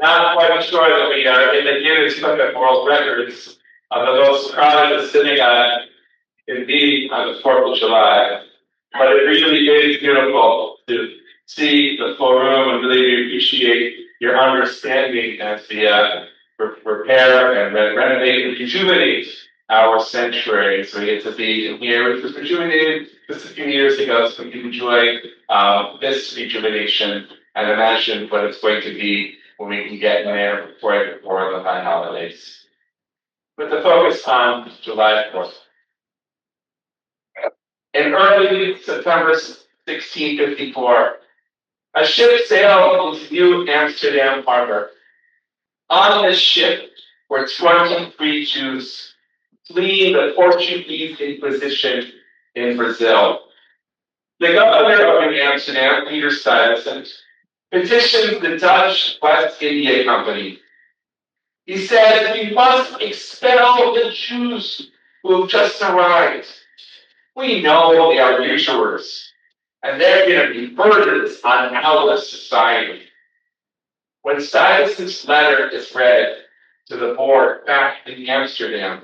Not quite sure that we are in the Guinness Book of World Records of the most crowded synagogue indeed on the 4th of July. But it really is beautiful to see the full room and really appreciate your understanding as we repair and renovate and rejuvenate our sanctuary. So we get to be in here, which was rejuvenated just a few years ago, so we can enjoy this rejuvenation and imagine what it's going to be when we can get in there before the high holidays. With the focus on July 4th. In early September 1654, a ship sailed into New Amsterdam harbor. On this ship were 23 Jews fleeing the Portuguese Inquisition in Brazil. The governor of New Amsterdam, Peter Stuyvesant, petitioned the Dutch West India Company. He said, "We must expel the Jews who have just arrived. We know they are usurers, and they're going to be burdens on our society." When Stuyvesant's letter is read to the board back in Amsterdam,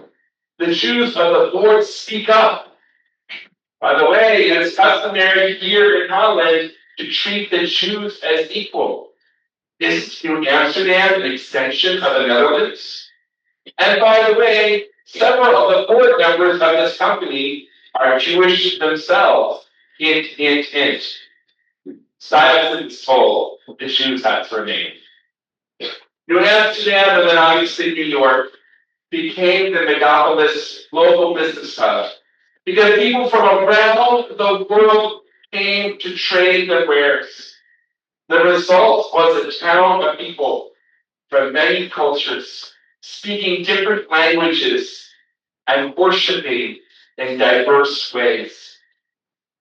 the Jews of the board speak up. By the way, it is customary here in Holland to treat the Jews as equal. Is New Amsterdam an extension of the Netherlands? And by the way, several of the board members of this company are Jewish themselves. Hint, hint, hint. Stuyvesant is told the Jews have to remain. New Amsterdam, and then obviously New York, became the megapolis global business hub because people from around the world came to trade their wares. The result was a town of people from many cultures, speaking different languages and worshiping in diverse ways.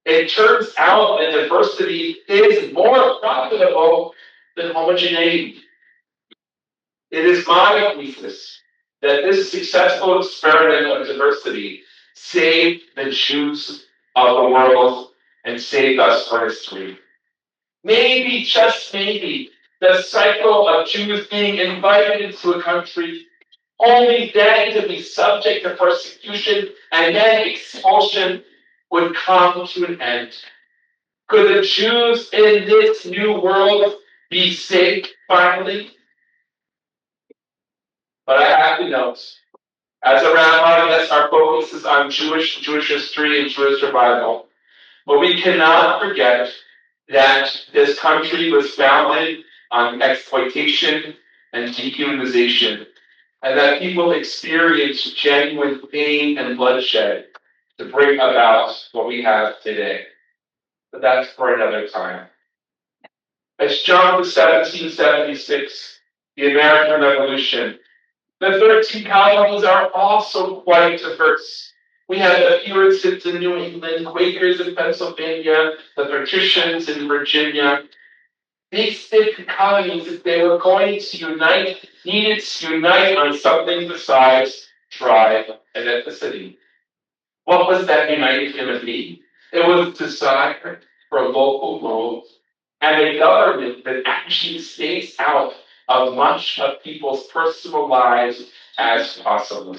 It turns out that diversity is more profitable than homogeneity. It is my thesis that this successful experiment of diversity saved the Jews of the world and saved us for history. Maybe, just maybe, the cycle of Jews being invited into a country, only then to be subject to persecution and then expulsion, would come to an end. Could the Jews in this new world be saved finally? But I have to note, as a rabbi, yes, our focus is on Jewish history and Jewish revival. But we cannot forget that this country was founded on exploitation and dehumanization, and that people experienced genuine pain and bloodshed to bring about what we have today. But that's for another time. As John 1776, the American Revolution, the 13 colonies are also quite diverse. We have the Puritans in New England, Quakers in Pennsylvania, the Patricians in Virginia. These 50 colonies, if they were going to unite, needed to unite on something besides tribe and ethnicity. What was that united going to be? It was desire for local rule and a government that actually stays out of much of people's personal lives as possible.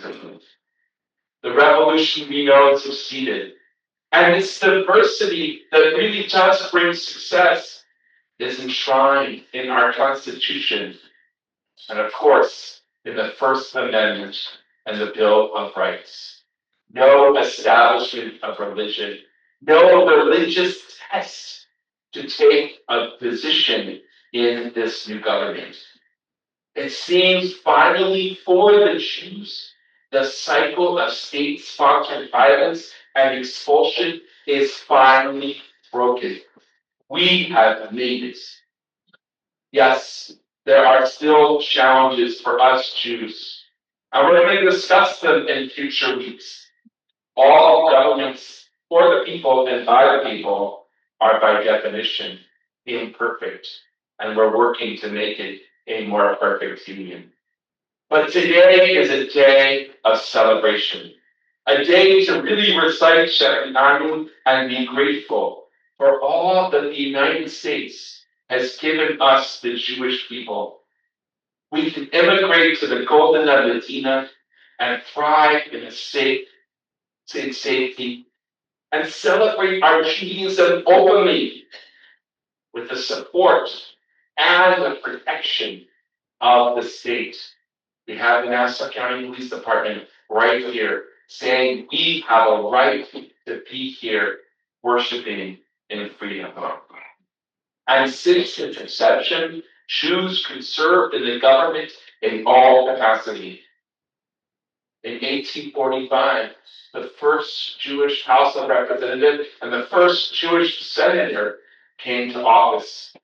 The revolution we know succeeded. And this diversity that really does bring success is enshrined in our Constitution and, of course, in the First Amendment and the Bill of Rights. No establishment of religion, no religious test to take a position in this new government. It seems finally for the Jews, the cycle of state-sponsored violence and expulsion is finally broken. We have made it. Yes, there are still challenges for us Jews, and we're going to discuss them in future weeks. All governments for the people and by the people are by definition imperfect, and we're working to make it a more perfect union. But today is a day of celebration, a day to really recite Shekinah and be grateful for all that the United States has given us, the Jewish people. We can immigrate to the Golden Medina and thrive in safety and celebrate our Judaism openly with the support and the protection of the state. We have the Nassau County Police Department right here saying we have a right to be here worshiping in freedom. And since its inception, Jews could serve in the government in all capacity. In 1845, the first Jewish House of Representatives and the first Jewish senator came to office.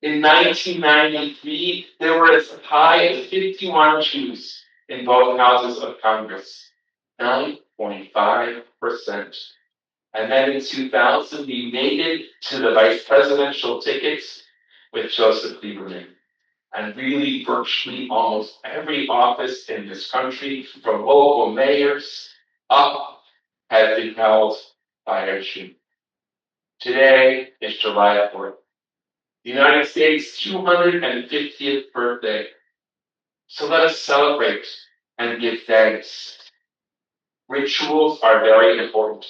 In 1993, there were as high as 51 Jews in both houses of Congress, 9.5%. And then in 2000, we made it to the vice presidential tickets with Joseph Lieberman. And really, virtually almost every office in this country, from local mayors up, has been held by a Jew. Today is July 4th, the United States' 250th birthday. So let us celebrate and give thanks. Rituals are very important.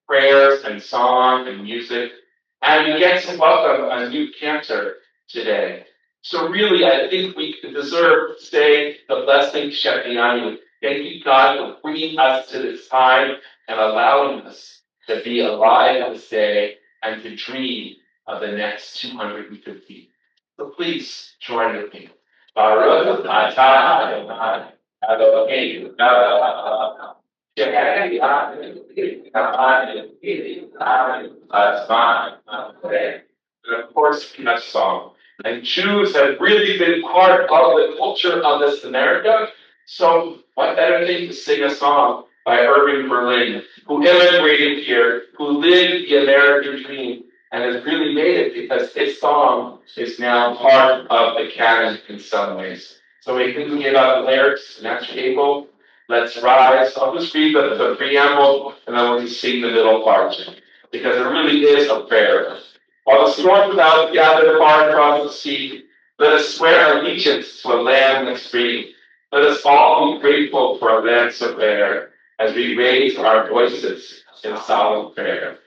Prayers and song and music. And we get to welcome a new cantor today. So really, I think we deserve to say the blessing Shepianu. Thank you, God, for bringing us to this time and allowing us to be alive on this day and to dream of the next 250. So please join with me. Baruch atah Adonai Eloheinu that's fine. And of course, that song. And Jews have really been part of the culture of this America. So what better thing to sing a song by Irving Berlin, who immigrated here, who lived the American dream, and has really made it because his song is now part of the canon in some ways. So we can give out the lyrics, and after able, let's rise. I'll just read the preamble, and then we'll just sing the middle part, because it really is a prayer. While the storm clouds gather far across the sea, let us swear allegiance to a land that's free. Let us all be grateful for a land so fair, as we raise our voices in solemn prayer.